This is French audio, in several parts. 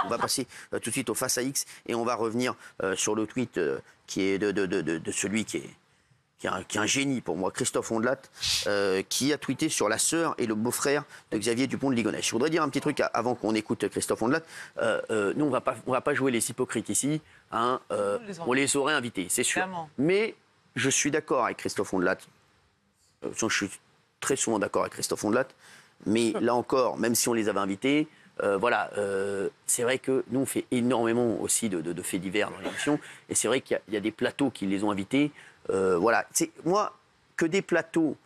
On va passer tout de suite au Face à X et on va revenir sur le tweet qui est de celui qui est un génie pour moi, Christophe Ondelat, qui a tweeté sur la sœur et le beau-frère de Xavier Dupont de Ligonnès. Je voudrais dire un petit truc avant qu'on écoute Christophe Ondelat. Nous, on va pas jouer les hypocrites ici. Hein, on les aurait invités, c'est sûr. Clairement. Mais je suis d'accord avec Christophe Ondelat. Je suis très souvent d'accord avec Christophe Ondelat. Mais là encore, même si on les avait invités, c'est vrai que nous, on fait énormément aussi de faits divers dans l'émission. Et c'est vrai qu'il y a des plateaux qui les ont invités. Moi, que des plateaux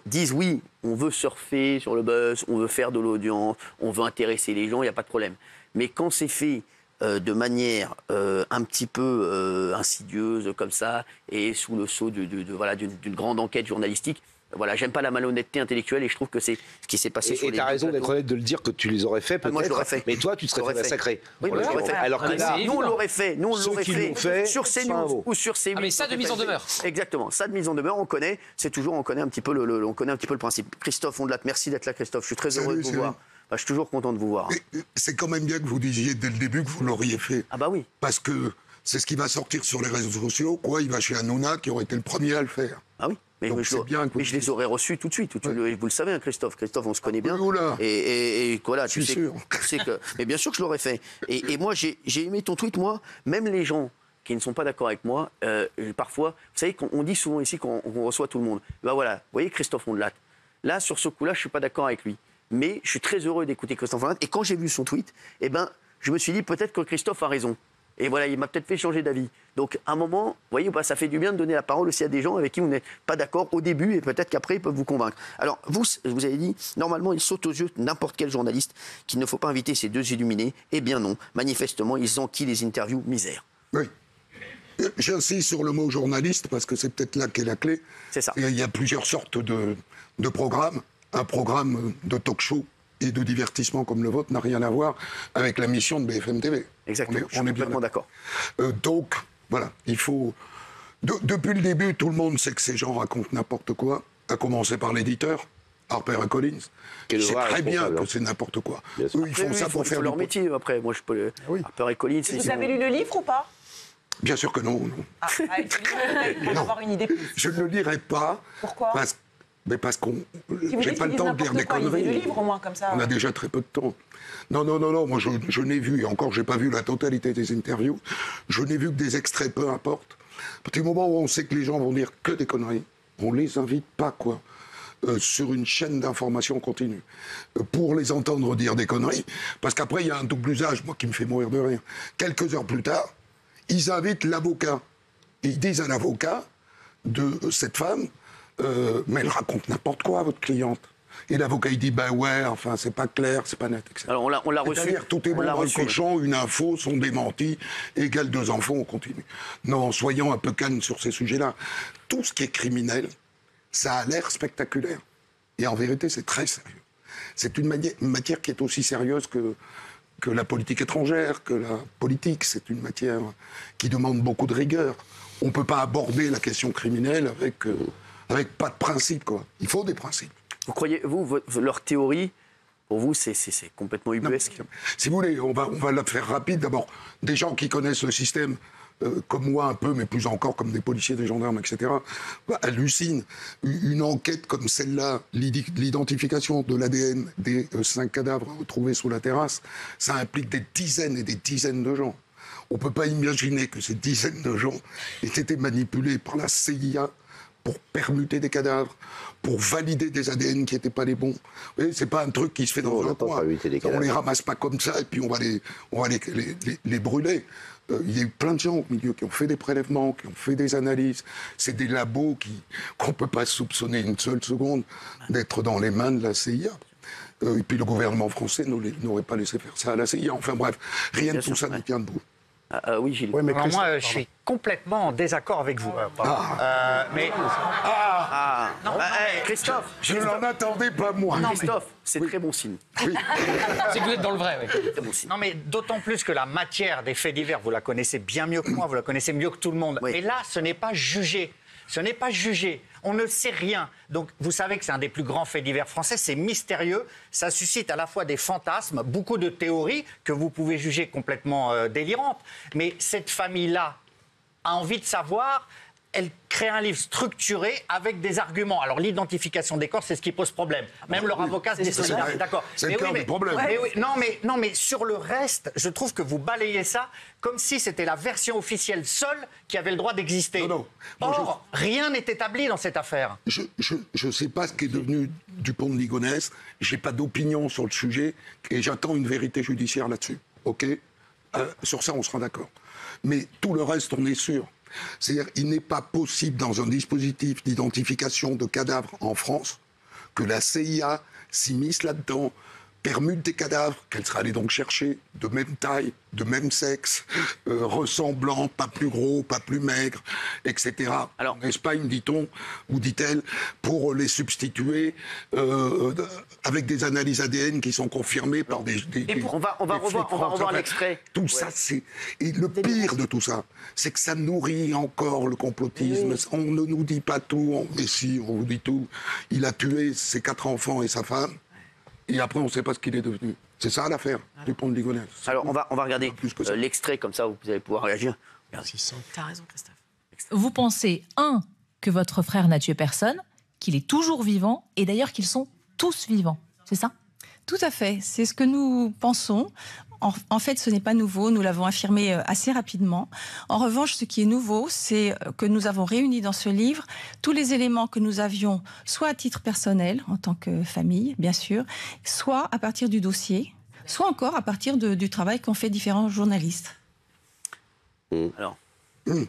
disent oui, on veut surfer sur le buzz, on veut faire de l'audience, on veut intéresser les gens, il n'y a pas de problème. Mais quand c'est fait de manière un petit peu insidieuse comme ça, et sous le sceau d'une grande enquête journalistique, voilà, j'aime pas la malhonnêteté intellectuelle et je trouve que c'est ce qui s'est passé sur les... Et tu as raison d'être honnête de le dire que tu les aurais fait peut-être. Moi je l'aurais fait. Mais toi tu te serais fait massacrer. Oui, moi je l'aurais fait. Alors que là, nous on l'aurait fait. Nous on l'aurait fait sur CNews ou sur C8. Mais ça de mise en demeure. Exactement, ça de mise en demeure, on connaît. C'est toujours, on connaît un petit peu le principe. Christophe Ondelat, merci d'être là Christophe. Je suis très heureux de vous voir. Je suis toujours content de vous voir. C'est quand même bien que vous disiez dès le début que vous l'auriez fait. Ah bah oui. Parce que c'est ce qui va sortir sur les réseaux sociaux. Quoi, il va chez Hanouna qui aurait été le premier à le faire. Ah oui. Mais je les aurais reçus tout de suite. Ouais. Vous le savez, hein, Christophe. Christophe, on se connaît bien. Et voilà, tu sais que. Mais bien sûr que je l'aurais fait. Et moi, j'ai aimé ton tweet. Moi, même les gens qui ne sont pas d'accord avec moi, parfois, vous savez qu'on dit souvent ici qu'on reçoit tout le monde. Ben voilà, vous voyez Christophe Ondelat. Là, sur ce coup-là, je suis pas d'accord avec lui. Mais je suis très heureux d'écouter Christophe Ondelat. Et quand j'ai vu son tweet, je me suis dit peut-être que Christophe a raison. Et voilà, il m'a peut-être fait changer d'avis. Donc, à un moment, vous voyez, ça fait du bien de donner la parole aussi à des gens avec qui vous n'êtes pas d'accord au début et peut-être qu'après, ils peuvent vous convaincre. Alors, vous avez dit, normalement, il saute aux yeux de n'importe quel journaliste qu'il ne faut pas inviter ces deux illuminés. Eh bien non, manifestement, ils enquillent les interviews misère. Oui. J'insiste sur le mot journaliste parce que c'est peut-être là qu'est la clé. C'est ça. Il y a plusieurs sortes de programmes. Un programme de talk-show et de divertissement comme le vôtre n'a rien à voir avec la mission de BFM TV. Exactement, on est complètement d'accord. Donc, voilà, il faut... Depuis le début, tout le monde sait que ces gens racontent n'importe quoi, à commencer par l'éditeur, HarperCollins. C'est très bien que c'est n'importe quoi. Eux, ils font ça pour faire leur métier, après. Moi, je peux... Oui. HarperCollins... Vous avez lu le livre ou pas? Bien sûr que non. Pour avoir une idée plus. Je ne le lirai pas. Pourquoi? Parce qu'on... J'ai pas le temps de lire des conneries. Le livre, au moins, comme ça. On a déjà très peu de temps. Non. Moi, je n'ai vu, et encore, j'ai pas vu la totalité des interviews. Je n'ai vu que des extraits, peu importe. À partir du moment où on sait que les gens vont dire que des conneries, on les invite pas, quoi. Sur une chaîne d'information continue. Pour les entendre dire des conneries. Parce qu'après, il y a un double usage, moi, qui me fait mourir de rire. Quelques heures plus tard, ils invitent l'avocat. Et ils disent à l'avocat de cette femme... mais elle raconte n'importe quoi à votre cliente. Et l'avocat, il dit, ouais, enfin, c'est pas clair, c'est pas net, etc. Alors, on l'a reçu. C'est-à-dire, tout est bon dans le cochon, une info, sont démentis, égale 2 enfants, on continue. Non, soyons un peu calmes sur ces sujets-là. Tout ce qui est criminel, ça a l'air spectaculaire. Et en vérité, c'est très sérieux. C'est une matière qui est aussi sérieuse que la politique étrangère, que la politique. C'est une matière qui demande beaucoup de rigueur. On ne peut pas aborder la question criminelle avec pas de principe, quoi. Il faut des principes. Vous croyez, leur théorie, pour vous, c'est complètement ubuesque? Si vous voulez, on va la faire rapide. D'abord, des gens qui connaissent le système, comme moi un peu, mais plus encore comme des policiers, des gendarmes, etc., hallucinent. Une enquête comme celle-là, l'identification de l'ADN des 5 cadavres retrouvés sous la terrasse, ça implique des dizaines et des dizaines de gens. On ne peut pas imaginer que ces dizaines de gens aient été manipulés par la CIA pour permuter des cadavres, pour valider des ADN qui n'étaient pas les bons. Vous voyez, c'est pas un truc qui se fait dans un coin. On les ramasse pas comme ça et puis on va les brûler. Il y a eu plein de gens au milieu qui ont fait des prélèvements, qui ont fait des analyses. C'est des labos qu'on ne peut pas soupçonner une seule seconde d'être dans les mains de la CIA. Et puis le gouvernement français n'aurait pas laissé faire ça à la CIA. Enfin bref, rien de tout ça ne tient debout. Oui, Gilles. Ouais, mais moi, je suis complètement en désaccord avec vous. Christophe, je n'en attendais pas moi. Non, Christophe, c'est très bon signe. Oui. C'est que vous êtes dans le vrai. Oui. Très bon signe. Non, mais d'autant plus que la matière des faits divers, vous la connaissez bien mieux que moi, vous la connaissez mieux que tout le monde. Oui. Et là, ce n'est pas jugé. Ce n'est pas jugé. On ne sait rien. Donc, vous savez que c'est un des plus grands faits divers français. C'est mystérieux. Ça suscite à la fois des fantasmes, beaucoup de théories que vous pouvez juger complètement délirantes. Mais cette famille-là a envie de savoir. Elle crée un livre structuré avec des arguments. Alors, l'identification des corps, c'est ce qui pose problème. Même leur avocat se désolidarise. D'accord. C'est le cœur du problème. Non, mais sur le reste, je trouve que vous balayez ça comme si c'était la version officielle seule qui avait le droit d'exister. Non. Or, rien n'est établi dans cette affaire. Je ne sais pas ce qui est devenu Dupont de Ligonnès. Je n'ai pas d'opinion sur le sujet et j'attends une vérité judiciaire là-dessus. OK ? Sur ça, on sera d'accord. Mais tout le reste, on est sûr. C'est-à-dire qu'il n'est pas possible, dans un dispositif d'identification de cadavres en France, que la CIA s'immisce là-dedans, permute des cadavres qu'elle sera allée donc chercher, de même taille, de même sexe, ressemblant, pas plus gros, pas plus maigre, etc. Alors, en Espagne, dit-on, ou dit-elle, pour les substituer avec des analyses ADN qui sont confirmées par on va revoir l'extrait. Tout ça, c'est... Et le pire de tout ça, c'est que ça nourrit encore le complotisme. Oui. On ne nous dit pas tout, mais si, on vous dit tout. Il a tué ses 4 enfants et sa femme. Et après, on ne sait pas ce qu'il est devenu. C'est ça l'affaire, Dupont de Ligonnès. Alors, on va regarder l'extrait, comme ça, vous allez pouvoir réagir. T'as raison, Christophe. Vous pensez, que votre frère n'a tué personne, qu'il est toujours vivant, et d'ailleurs qu'ils sont tous vivants. C'est ça ? Tout à fait. C'est ce que nous pensons. En fait, ce n'est pas nouveau. Nous l'avons affirmé assez rapidement. En revanche, ce qui est nouveau, c'est que nous avons réuni dans ce livre tous les éléments que nous avions, soit à titre personnel, en tant que famille, bien sûr, soit à partir du dossier, soit encore à partir du travail qu'ont fait différents journalistes. Alors, ce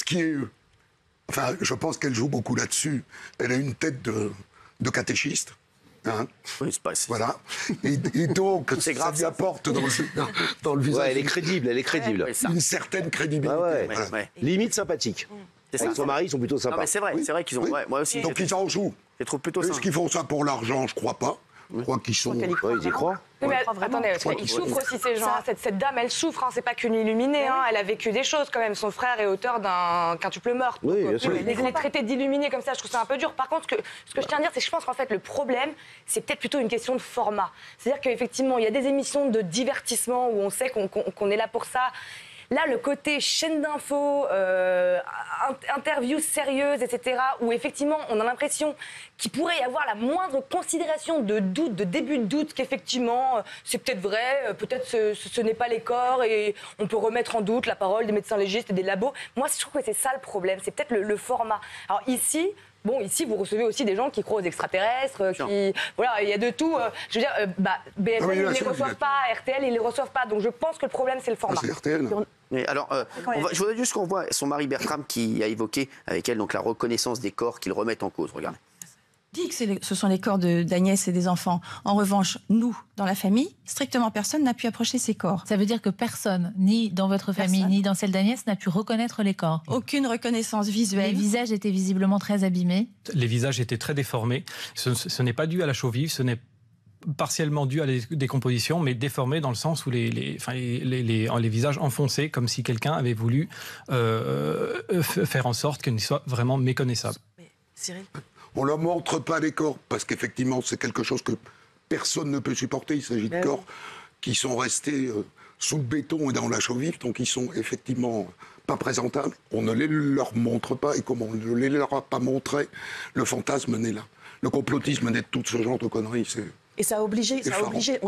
qui est... Enfin, je pense qu'elle joue beaucoup là-dessus. Elle a une tête de catéchiste. Hein, oui, voilà. Et donc, ça lui apporte dans le visage. Ouais, elle est crédible. Une certaine crédibilité. Limite sympathique. Avec son mari, ils sont plutôt sympas. Non, mais c'est vrai qu'ils ont. Ouais, moi aussi. Donc ils en jouent. Je trouve plutôt ça. Est-ce qu'ils font ça pour l'argent ? Je crois pas. Je crois qu'ils sont. Ils y croient. Oui, mais attendez, ils souffrent aussi, ces gens. Cette dame, elle souffre, c'est pas qu'une illuminée. Elle a vécu des choses quand même. Son frère est auteur d'un quintuple meurtre. Oui, bien sûr. Les traiter d'illuminés comme ça, je trouve ça un peu dur. Par contre, ce que je tiens à dire, c'est que je pense qu'en fait, le problème, c'est peut-être plutôt une question de format. C'est-à-dire qu'effectivement, il y a des émissions de divertissement où on sait qu'on est là pour ça. Là, le côté chaîne d'infos, interviews sérieuses, etc., où effectivement, on a l'impression qu'il pourrait y avoir la moindre considération de doute, de début de doute, qu'effectivement, c'est peut-être vrai, peut-être ce n'est pas les corps, et on peut remettre en doute la parole des médecins légistes et des labos. Moi, je trouve que c'est ça le problème, c'est peut-être le format. Alors ici... Bon, ici, vous recevez aussi des gens qui croient aux extraterrestres, voilà, il y a de tout. Je veux dire, BFM, ils ne les reçoivent pas, RTL, ils ne les reçoivent pas. Donc je pense que le problème, c'est le format. C'est RTL. Mais alors, je voudrais juste qu'on voit son mari Bertram qui a évoqué avec elle donc, la reconnaissance des corps qu'ils remettent en cause. Regardez. Dit que ce sont les corps d'Agnès et des enfants. En revanche, nous, dans la famille, strictement personne n'a pu approcher ces corps. Ça veut dire que personne, ni dans votre famille, ni dans celle d'Agnès, n'a pu reconnaître les corps. Aucune reconnaissance visuelle. Les visages étaient visiblement très abîmés. Les visages étaient très déformés. Ce n'est pas dû à la chaux vive, ce n'est partiellement dû à la décomposition, mais déformé dans le sens où les visages enfoncés, comme si quelqu'un avait voulu faire en sorte qu'ils soient vraiment méconnaissables. Mais Cyril, on ne leur montre pas les corps, parce qu'effectivement, c'est quelque chose que personne ne peut supporter. Il s'agit de corps qui sont restés sous le béton et dans la chaux vive, donc ils sont effectivement pas présentables. On ne les leur montre pas, et comme on ne les leur a pas montrés, le fantasme naît là. Le complotisme naît de tout ce genre de conneries, Et ça a obligé,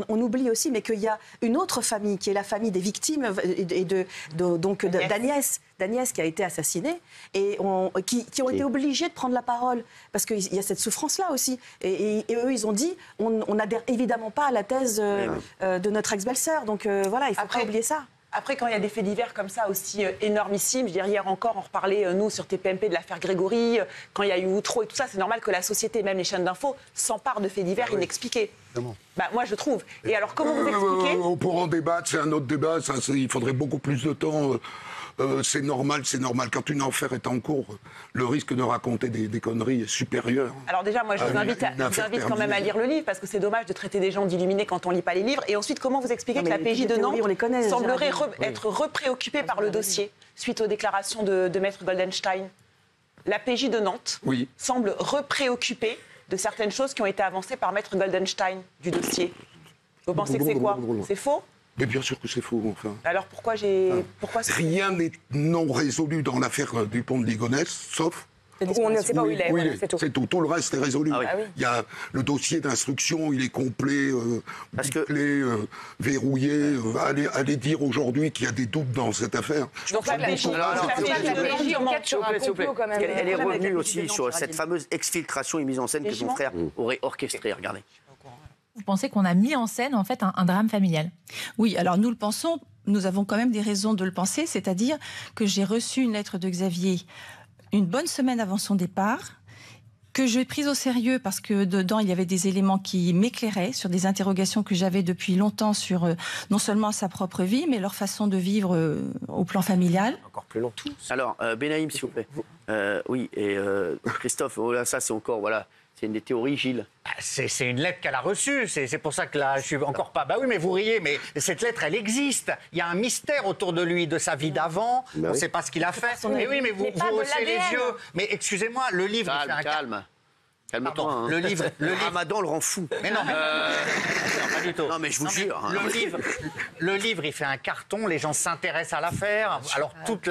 on oublie aussi, mais qu'il y a une autre famille, qui est la famille des victimes d'Agnès qui a été assassinée, et qui ont été obligés de prendre la parole, parce qu'il y a cette souffrance-là aussi. Et eux, ils ont dit, on n'adhère évidemment pas à la thèse de notre ex-belle-sœur, donc voilà, il ne faut pas oublier ça. Après, quand il y a des faits divers comme ça aussi énormissimes, je veux dire, hier encore, on reparlait, nous, sur TPMP, de l'affaire Grégory, quand il y a eu Outreau et tout ça, c'est normal que la société, même les chaînes d'infos, s'emparent de faits divers inexpliqués. Bah, moi, je trouve. Et alors, comment vous expliquez? On pourra en débattre, c'est un autre débat. Il faudrait beaucoup plus de temps. C'est normal. Quand une affaire est en cours, le risque de raconter des conneries est supérieur. Alors déjà, moi, je vous invite quand même à lire le livre, parce que c'est dommage de traiter des gens d'illuminés quand on ne lit pas les livres. Et ensuite, comment vous expliquez que la PJ de Nantes semblerait être repréoccupée par le dossier suite aux déclarations de Maître Goldenstein? La PJ de Nantes semble repréoccupée de certaines choses qui ont été avancées par Maître Goldenstein du dossier. Vous pensez que c'est quoi? C'est faux? Mais bien sûr que c'est faux, enfin. Alors pourquoi rien n'est non résolu dans l'affaire du pont de Ligonnès, sauf... On ne sait pas où il est, voilà, c'est tout. C'est tout. Tout le reste est résolu. Ah oui. Il y a le dossier d'instruction, il est complet, verrouillé. Allez dire aujourd'hui qu'il y a des doutes dans cette affaire. Donc la PJ enquête sur un complot quand même. Elle est revenue aussi sur cette fameuse exfiltration et mise en scène que son frère aurait orchestrée. Regardez. Vous pensez qu'on a mis en scène en fait un drame familial? Oui, alors nous le pensons, nous avons quand même des raisons de le penser, c'est-à-dire que j'ai reçu une lettre de Xavier une bonne semaine avant son départ, que j'ai prise au sérieux parce que dedans il y avait des éléments qui m'éclairaient sur des interrogations que j'avais depuis longtemps sur non seulement sa propre vie, mais leur façon de vivre au plan familial. Encore plus long. Alors, Benaïm, s'il vous plaît. Oui, et Christophe, là, ça c'est encore, voilà... C'est une des théories, Gilles. C'est une lettre qu'elle a reçue. C'est pour ça que là, je suis encore pas... Bah oui, mais vous riez, mais cette lettre, elle existe. Il y a un mystère autour de lui, de sa vie d'avant. On ne sait pas ce qu'il a fait. Mais oui, mais vous haussez les yeux. Mais excusez-moi, le livre... Calme-toi. Hein. Le livre... Ramadan le rend fou. Mais non, mais... non, pas du tout. Non, mais je vous jure. Hein. Le livre, il fait un carton. Les gens s'intéressent à l'affaire. Alors, toute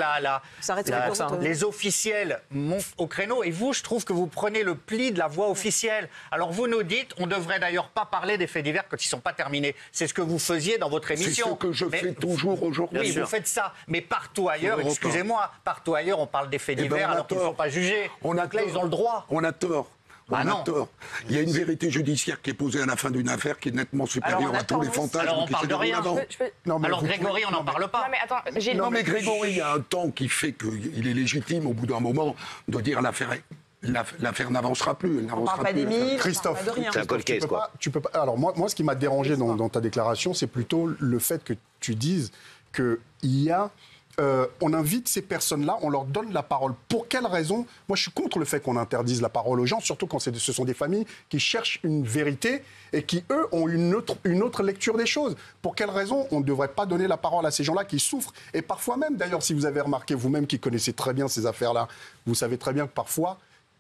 les officiels montent au créneau. Et vous, je trouve que vous prenez le pli de la voix officielle. Alors, vous nous dites, on ne devrait d'ailleurs pas parler des faits divers quand ils ne sont pas terminés. C'est ce que vous faisiez dans votre émission. C'est ce que je fais toujours aujourd'hui. Oui, vous faites ça. Mais partout ailleurs, excusez-moi, partout ailleurs, on parle des faits divers alors qu'ils ne sont pas jugés. Donc là, ils ont le droit. On a tort. On a tort. Il y a une vérité judiciaire qui est posée à la fin d'une affaire qui est nettement supérieure à tous les fantasmes. Alors on parle de rien. Alors Grégory, on n'en parle pas. Non mais Grégory, il y a un temps qui fait qu'il est légitime au bout d'un moment de dire l'affaire n'avancera plus. On ne parle pas des mille, Christophe, on parle pas de rien. c'est un cold case, quoi. Alors moi, ce qui m'a dérangé dans ta déclaration, c'est plutôt le fait que tu dises qu'il y a... on invite ces personnes-là, on leur donne la parole. Pour quelle raison? Moi, je suis contre le fait qu'on interdise la parole aux gens, surtout quand ce sont des familles qui cherchent une vérité et qui, eux, ont une autre lecture des choses. Pour quelle raison on ne devrait pas donner la parole à ces gens-là qui souffrent? Et parfois même, d'ailleurs, si vous avez remarqué, vous-même qui connaissez très bien ces affaires-là, vous savez très bien que parfois,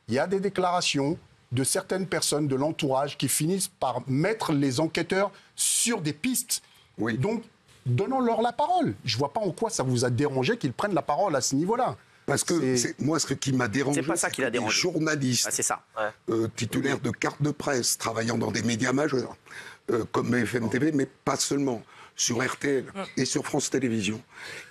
il y a des déclarations de certaines personnes de l'entourage qui finissent par mettre les enquêteurs sur des pistes. Oui. Donc, donnons-leur la parole. Je ne vois pas en quoi ça vous a dérangé qu'ils prennent la parole à ce niveau-là. Parce que moi, ce qui m'a dérangé, c'est pas ça qui l'a dérangé. Journalistes titulaires de cartes de presse, travaillant dans des médias majeurs, comme BFM TV, mais pas seulement, sur RTL et sur France Télévisions,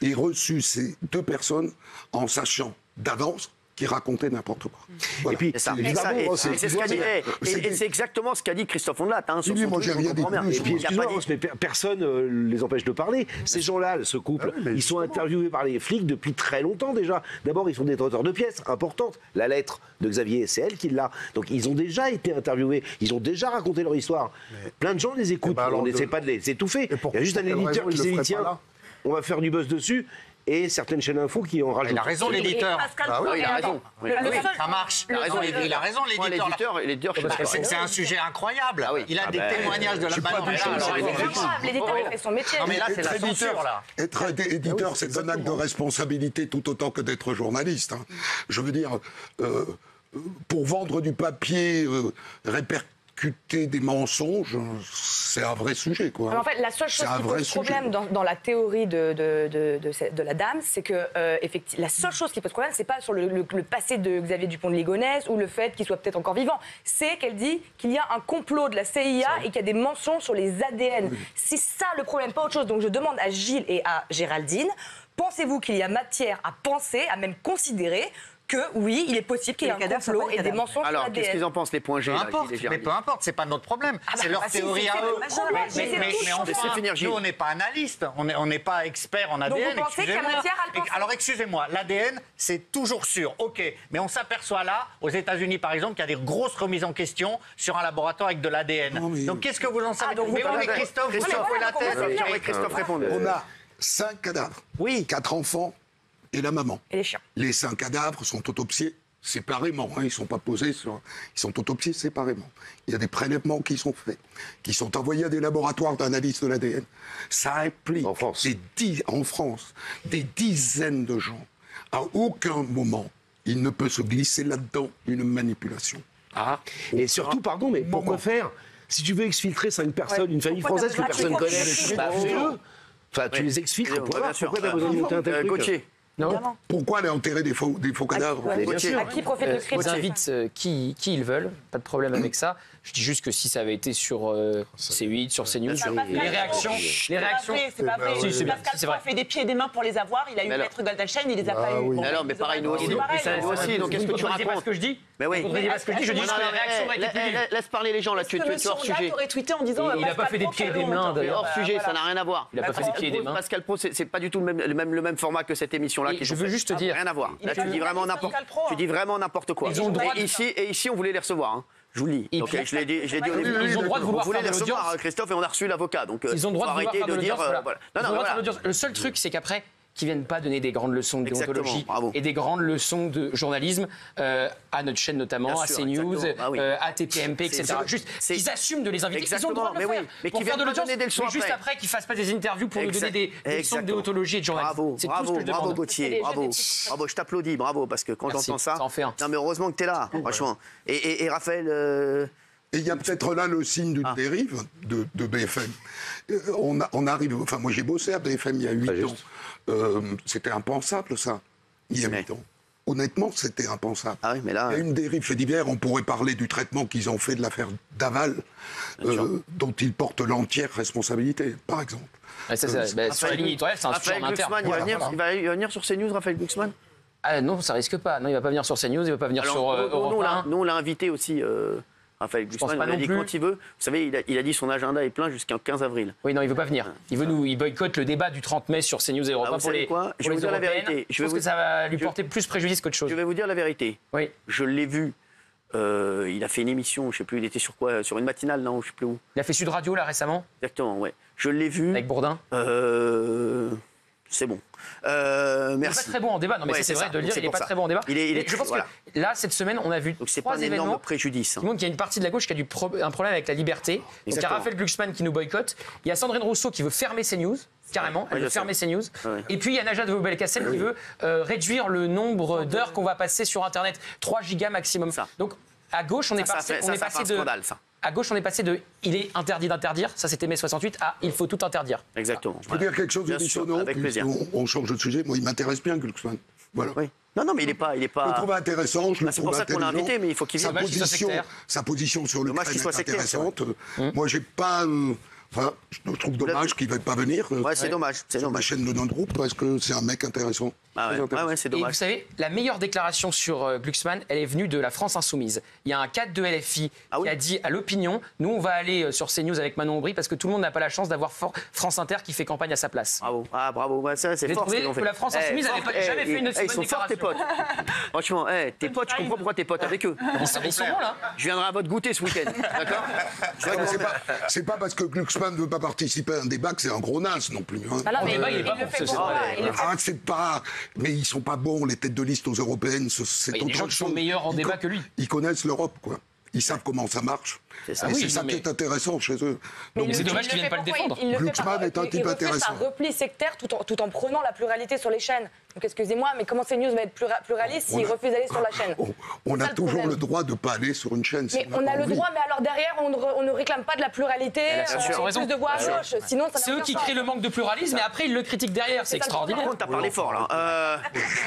et reçu ces deux personnes en sachant d'avance qui racontait n'importe quoi. Voilà. Et puis, c'est exactement ce qu'a dit Christophe Ondelat. Hein, sur moi, j'ai rien dit. Et puis, excuse-moi, mais personne ne les empêche de parler. Ces gens-là, ce couple, ils sont interviewés par les flics depuis très longtemps déjà. D'abord, ils sont des auteurs de pièces importantes. La lettre de Xavier, c'est elle qui l'a. Donc, ils ont déjà été interviewés. Ils ont déjà raconté leur histoire. Plein de gens les écoutent. On n'essaie pas de les étouffer. Il y a juste un éditeur qui s'est dit, tiens, on va faire du buzz dessus. Et certaines chaînes info qui en rajoutent. Il a raison, l'éditeur. Il a raison. Ça marche. Il a raison, l'éditeur. C'est un sujet incroyable. Il a des témoignages de la L'éditeur, il fait son métier. Non, mais là, c'est la censure, là. Être éditeur, c'est un acte de responsabilité tout autant que d'être journaliste. Je veux dire, pour vendre du papier, des mensonges, c'est un vrai sujet, quoi. Mais en fait, la seule chose qui pose problème dans la théorie de la dame, c'est que effectivement, la seule chose qui pose problème, c'est pas sur le passé de Xavier Dupont de Ligonnès ou le fait qu'il soit peut-être encore vivant. C'est qu'elle dit qu'il y a un complot de la CIA et qu'il y a des mensonges sur les ADN. Oui. C'est ça le problème, pas autre chose. Donc je demande à Gilles et à Géraldine, pensez-vous qu'il y a matière à penser, à même considérer que oui, il est possible qu'il y ait un complot et des mensonges sur Alors, l'ADN. qu'est-ce qu'ils en pensent, les points G, là, Gilles et Jérémy? Mais peu importe, c'est pas notre problème. C'est leur théorie à eux. Mais enfin, nous, on n'est pas analystes, on n'est pas experts en ADN. Donc vous pensez qu'il y a matière à le penser? Alors excusez-moi, l'ADN, c'est toujours sûr, ok. Mais on s'aperçoit là, aux États-Unis par exemple, qu'il y a des grosses remises en question sur un laboratoire avec de l'ADN. Donc qu'est-ce que vous en savez? Mais Christophe, vous secouez la tête. Christophe, répondez. On a 5 cadavres. Oui. 4 enfants et la maman. Et les chiens. Les 5 cadavres sont autopsiés séparément. Ils ne sont pas posés sur... Ils sont autopsiés séparément. Il y a des prélèvements qui sont faits, qui sont envoyés à des laboratoires d'analyse de l'ADN. Ça implique en France des dizaines de gens. À aucun moment, il ne peut se glisser là-dedans une manipulation. Et surtout, pardon, mais pourquoi faire? Si tu veux exfiltrer 5 personnes, une famille française que personne ne connaît, fais-le. Enfin, tu les exfiltres. Pourquoi tu as besoin de monter un tel truc? Non. Pourquoi aller enterrer des faux cadavres? Bien sûr. À qui profite le Ils Christ? invitent qui ils veulent, pas de problème avec ça. Je dis juste que si ça avait été sur C8, sur CNews, les réactions. C'est pas vrai. Si, c'est bien, Pascal c'est vrai. a fait des pieds et des mains pour les avoir. Il a eu Maître Goldenstein, il les a pas eu. Non, mais pareil, nous aussi. Nous aussi, donc qu'est-ce que tu racontes? Pas ce que je dis. Mais oui. Vous ne pas ce que je dis, je dis juste que les réactions auraient été plus vives. Laisse parler les gens là, tu es hors sujet. aurait tweeté en disant. Il n'a pas fait des pieds et des mains d'ailleurs. Hors sujet, ça n'a rien à voir. Il n'a pas fait des pieds et des mains. Pascal Pro, c'est pas du tout le même format que cette émission-là. Je veux juste te dire. Rien à voir. Là, tu dis vraiment n'importe quoi. Et ici, on voulait les recevoir. Je vous le dis. Donc, je l'ai dit au début. Ils ont le droit de vouloir faire de l'audience. Christophe, et on a reçu l'avocat. Donc, ils ont le droit de vouloir faire de l'audience. Voilà. Le seul truc, c'est qu'après, qui viennent pas donner des grandes leçons de déontologie et des grandes leçons de journalisme à notre chaîne notamment, à CNews, à TPMP, etc. Juste qu'ils assument de les inviter. Ils ont le droit de le faire. Mais pour faire de l'audience, mais juste après qu'ils fassent pas des interviews pour nous donner des leçons de déontologie et de journalisme. C'est tout ce que je demande. Bravo Gauthier, bravo, je t'applaudis, bravo, parce que quand j'entends ça, non mais heureusement que tu es là, franchement. Et Raphaël. Et il y a peut-être là le signe d'une dérive de BFM. On arrive, enfin moi j'ai bossé à BFM il y a 8 ans. C'était impensable ça, il y a 8 ans. Honnêtement, c'était impensable. Ah oui, mais là, il y a une dérive fait divers. On pourrait parler du traitement qu'ils ont fait de l'affaire Daval, dont ils portent l'entière responsabilité, par exemple. Sur la ligne éditoriale, c'est un sujet en interne. Il va venir sur CNews, Raphaël Glucksmann? Non, ça risque pas. Non, il va pas venir sur CNews, il va pas venir sur Europe 1. Nous, on l'a invité aussi. Raphaël Glucksmann, il a dit quand il veut. Vous savez, il a dit son agenda est plein jusqu'au 15 avril. Oui, non, il veut pas venir. Il boycotte le débat du 30 mai sur CNews et Europe 1 pour les Je vais vous dire la vérité. Je pense que ça va lui porter plus préjudice qu'autre chose. Je vais vous dire la vérité. Oui. Je l'ai vu. Il a fait une émission, je sais plus, il était sur quoi? Sur une matinale, non, je sais plus où. Il a fait Sud Radio là récemment. Exactement, ouais. Je l'ai vu. Avec Bourdin. C'est bon. Merci. Il n'est pas très bon en débat. Non, mais ouais, c'est vrai de le dire, il n'est pas très bon en débat. Je pense que là, cette semaine, on a vu trois événements préjudice. qui montrent qu'il y a une partie de la gauche qui a un problème avec la liberté. Donc, il y a Raphaël Glucksmann qui nous boycotte. Il y a Sandrine Rousseau qui veut fermer CNews. Carrément, elle veut fermer CNews. Ouais. Et puis il y a Najat Vallaud-Belkacem qui veut réduire le nombre d'heures qu'on va passer sur Internet. 3 gigas maximum. Donc à gauche, on est passé de... À gauche, on est passé de « il est interdit d'interdire », ça c'était mai 68, à « il faut tout interdire ». Exactement. Je peux dire quelque chose de dissonant, avec plaisir. On change de sujet. Moi, il m'intéresse bien, Glucksmann. Voilà. Oui. Non, mais il est pas. Je le trouve intéressant, je le trouve intelligent. C'est pour ça qu'on l'a invité, mais il faut qu'il vienne. Sa position sur le crime est intéressante. Moi, j'ai pas... Enfin, je trouve dommage qu'il ne veuille pas venir. Ouais, c'est dommage. C'est sur ma chaîne de notre groupe parce que c'est un mec intéressant. Ouais, c'est dommage. Et vous savez, la meilleure déclaration sur Glucksmann, elle est venue de la France Insoumise. Il y a un cadre de LFI qui a dit à l'opinion, nous on va aller sur CNews avec Manon Aubry parce que tout le monde n'a pas la chance d'avoir France Inter qui fait campagne à sa place. Bravo. Ah bravo, ouais, ça c'est fort. Vous que la France Insoumise n'avait jamais fait une aussi bonne déclaration. Ils sont forts tes potes. Franchement, tes potes, je comprends pourquoi t'es potes avec eux. Ils sont bons là. Je viendrai à votre goûter ce week-end, d'accord? C'est pas parce que Glucksmann ne veut pas participer à un débat que c'est un gros naze non plus. C'est pas. Mais ils sont pas bons, les têtes de liste aux européennes. C'est autre chose. Ils sont meilleurs en débat que lui. Ils connaissent l'Europe, quoi. Ils savent comment ça marche. C'est ça, qui est intéressant chez eux. Donc c'est dommage qu'ils ne viennent pas le défendre. Glucksmann est un type intéressant. Il refuse un repli sectaire tout en prenant la pluralité sur les chaînes. Donc excusez-moi, mais comment CNews va être pluraliste s'il refuse d'aller sur la chaîne? On a toujours le droit de ne pas aller sur une chaîne. Mais on a le droit, mais alors derrière, on ne réclame pas de la pluralité, plus de voix à gauche. Sinon, c'est eux qui créent le manque de pluralisme, et après ils le critiquent derrière. C'est extraordinaire. T'as parlé fort là.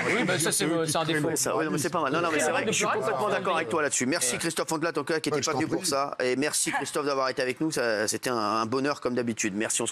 Oui, ça c'est un défaut. Oui, mais c'est pas mal. Non, mais c'est vrai que je suis complètement d'accord avec toi là-dessus. Merci Christophe Ondelat, en tout cas, qui n'était pas venu pour ça. Et merci Christophe d'avoir été avec nous. C'était un bonheur comme d'habitude. Merci.